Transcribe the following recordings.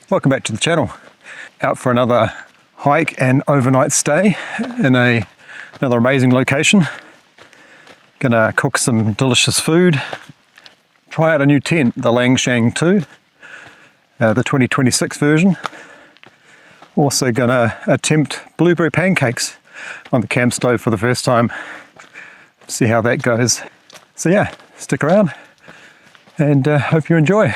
Welcome back to the channel. Out for another hike and overnight stay in another amazing location. Gonna cook some delicious food. Try out a new tent, the Langshan 2, the 2026 version. Also gonna attempt blueberry pancakes on the camp stove for the first time. See how that goes. So yeah, stick around and hope you enjoy.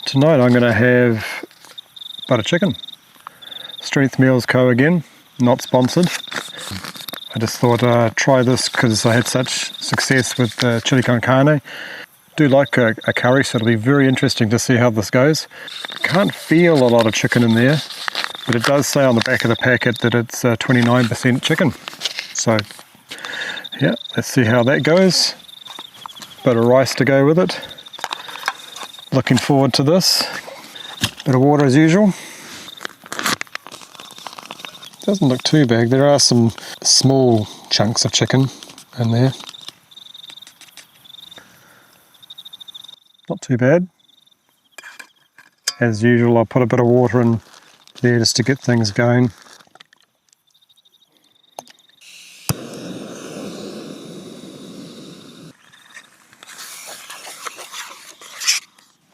Tonight I'm going to have butter chicken. Strength Meals Co. again, not sponsored. I just thought I'd try this because I had such success with chili con carne. Do like a curry, so it'll be very interesting to see how this goes. Can't feel a lot of chicken in there, but it does say on the back of the packet that it's 29% chicken. So yeah, let's see how that goes. Bit of rice to go with it. Looking forward to this. Bit of water as usual. Doesn't look too bad. There are some small chunks of chicken in there. Not too bad. As usual, I'll put a bit of water in there just to get things going.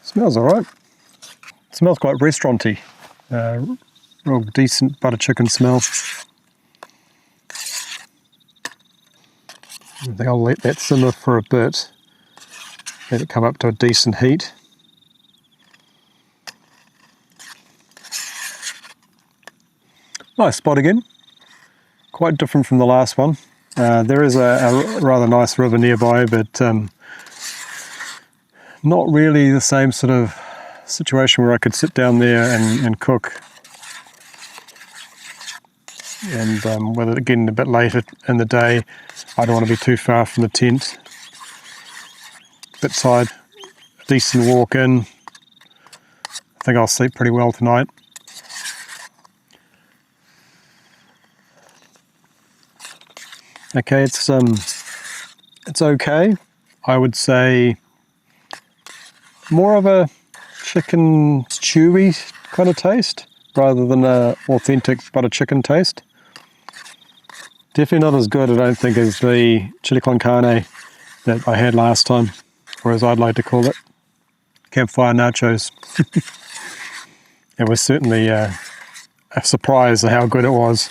Smells alright. Smells quite restaurant-y. Real decent butter chicken smell. I think I'll let that simmer for a bit. Let it come up to a decent heat. Nice spot again. Quite different from the last one. There is a rather nice river nearby, but not really the same sort of situation where I could sit down there and cook. And with it getting a bit later in the day, I don't want to be too far from the tent. Bit tired, decent walk in. I think I'll sleep pretty well tonight. Okay, it's okay. I would say more of a chicken stewy kind of taste rather than a authentic butter chicken taste. Definitely not as good, I don't think, as the chili con carne that I had last time, or as I'd like to call it, campfire nachos. It was certainly a surprise at how good it was.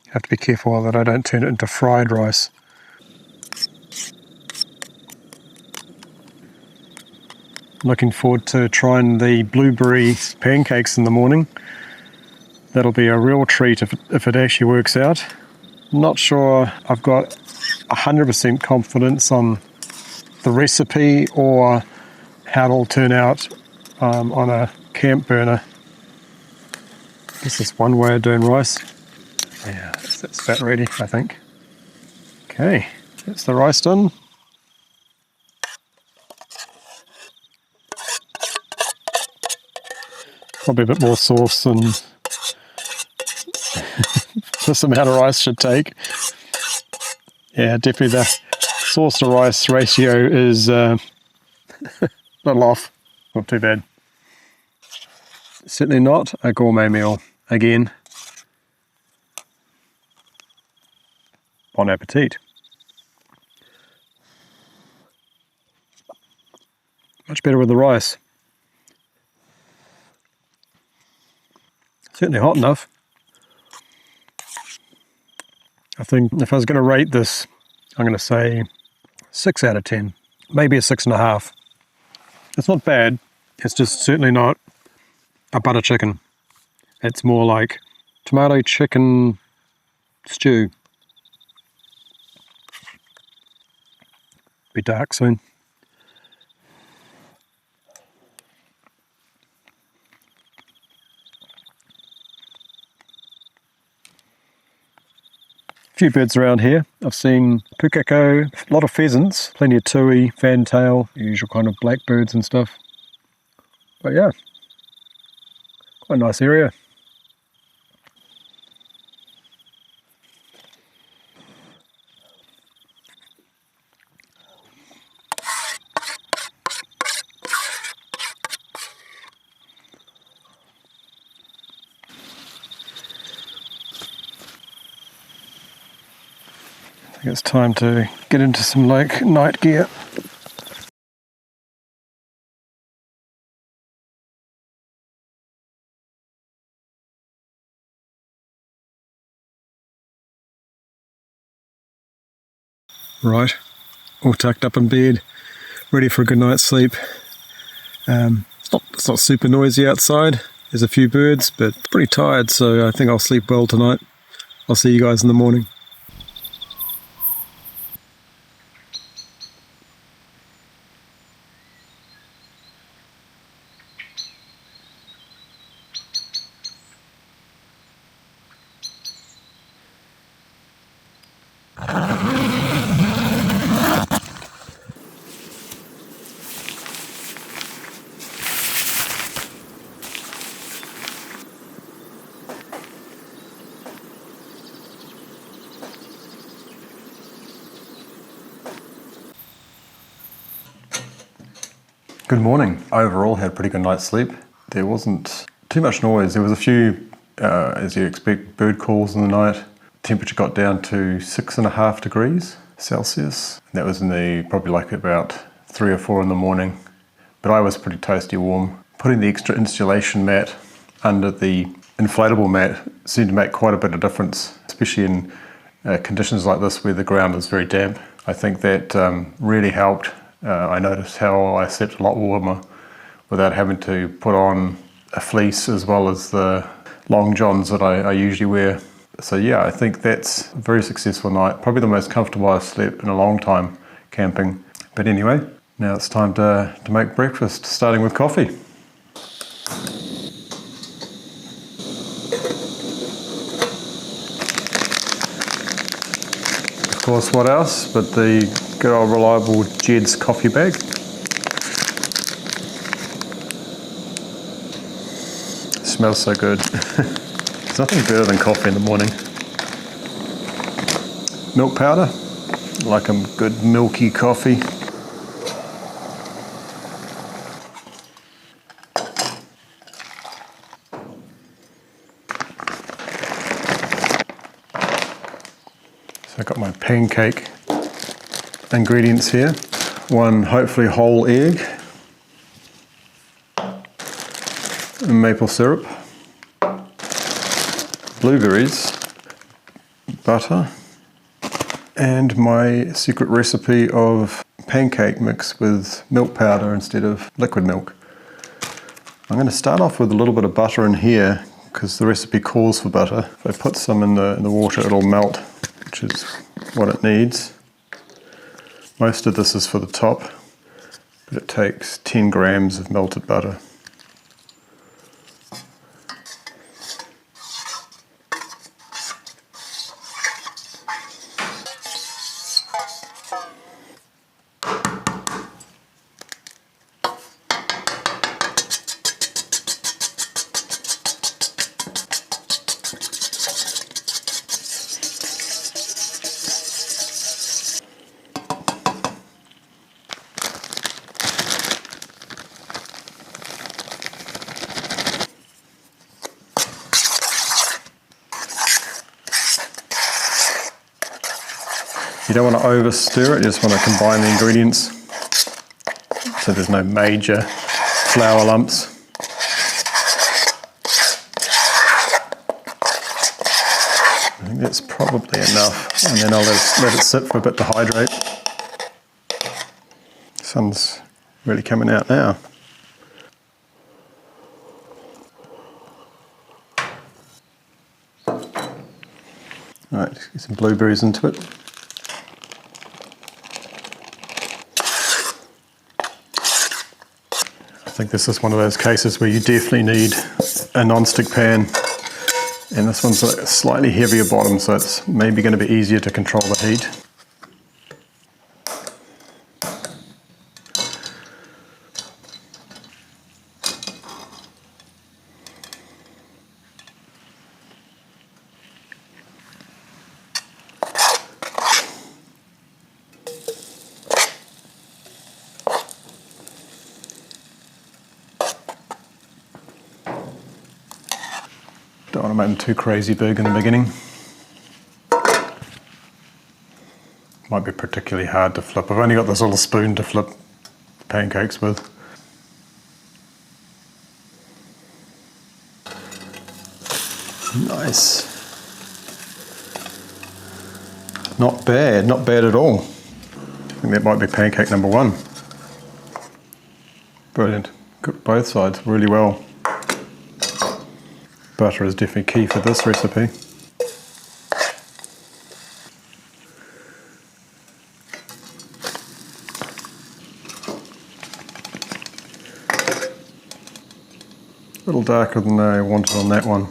Have to be careful that I don't turn it into fried rice. Looking forward to trying the blueberry pancakes in the morning. That'll be a real treat if it actually works out. Not sure I've got 100% confidence on the recipe or how it'll turn out on a camp burner. This is one way of doing rice. Yeah, that's about ready, I think. Okay, that's the rice done. Probably a bit more sauce than this amount of rice should take. Yeah, definitely the sauce to rice ratio is a little off. Not too bad. Certainly not a gourmet meal again. Bon appetit. Much better with the rice. Certainly hot enough. I think if I was going to rate this, I'm going to say 6 out of 10. Maybe a 6.5. It's not bad. It's just certainly not a butter chicken. It's more like tomato chicken stew. Be dark soon. Few birds around here. I've seen pukeko, a lot of pheasants, plenty of tui, fantail, usual kind of blackbirds and stuff. But yeah, quite a nice area. I think it's time to get into some like night gear. Right, all tucked up in bed, ready for a good night's sleep. It's not super noisy outside. There's a few birds, but pretty tired, so I think I'll sleep well tonight. I'll see you guys in the morning. Good morning. I overall had a pretty good night's sleep. There wasn't too much noise. There was a few, as you expect, bird calls in the night. Temperature got down to 6.5 degrees Celsius. That was in the probably like about 3 or 4 in the morning. But I was pretty toasty warm. Putting the extra insulation mat under the inflatable mat seemed to make quite a bit of difference, especially in conditions like this where the ground is very damp. I think that really helped. I noticed how I slept a lot warmer without having to put on a fleece as well as the long johns that I usually wear. So yeah, I think that's a very successful night. Probably the most comfortable I've slept in a long time camping. But anyway, now it's time to make breakfast, starting with coffee. Of course, what else but the good old reliable Jed's coffee bag. Smells so good. There's nothing better than coffee in the morning. Milk powder, like a good milky coffee. So I've got my pancake ingredients here. One hopefully whole egg, maple syrup, blueberries, butter, and my secret recipe of pancake mix with milk powder instead of liquid milk. I'm going to start off with a little bit of butter in here because the recipe calls for butter. If I put some in the water, it'll melt, which is what it needs. Most of this is for the top, but it takes 10 grams of melted butter. You don't want to over stir it, you just want to combine the ingredients so there's no major flour lumps. I think that's probably enough, and then I'll let it sit for a bit to hydrate. The sun's really coming out now. Alright, get some blueberries into it. I think this is one of those cases where you definitely need a non-stick pan, and this one's a slightly heavier bottom, so it's maybe going to be easier to control the heat. Don't want to make them too crazy big in the beginning. Might be particularly hard to flip. I've only got this little spoon to flip pancakes with. Nice. Not bad, not bad at all. I think that might be pancake number one. Brilliant. Cooked both sides really well. Butter is definitely key for this recipe. A little darker than I wanted on that one.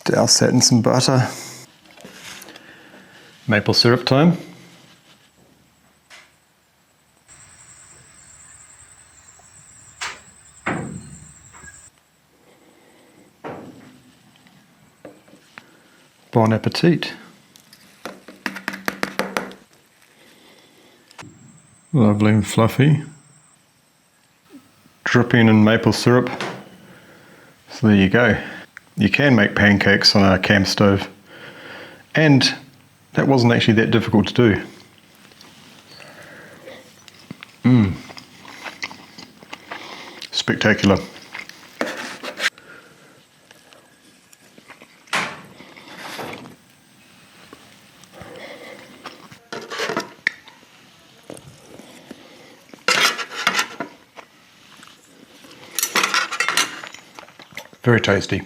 Douse that in some butter. Maple syrup time. Bon appetit. Lovely and fluffy. Dripping in maple syrup. So there you go. You can make pancakes on a camp stove, and that wasn't actually that difficult to do. Spectacular. Very tasty.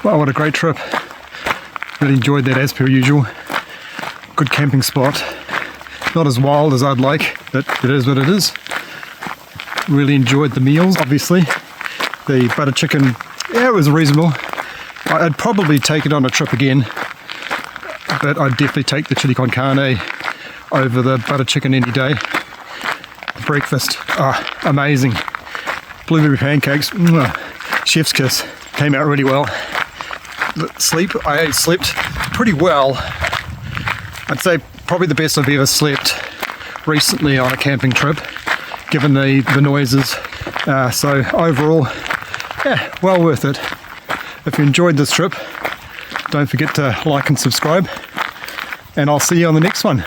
Well, what a great trip. Really enjoyed that as per usual. Good camping spot. Not as wild as I'd like, but it is what it is. Really enjoyed the meals, obviously. The butter chicken, yeah, it was reasonable. I'd probably take it on a trip again, but I'd definitely take the chili con carne over the butter chicken any day. Breakfast, amazing. Blueberry pancakes, chef's kiss. Came out really well. Sleep, I slept pretty well. I'd say probably the best I've ever slept recently on a camping trip, given the noises. So overall, yeah, well worth it. If you enjoyed this trip, don't forget to like and subscribe, and I'll see you on the next one.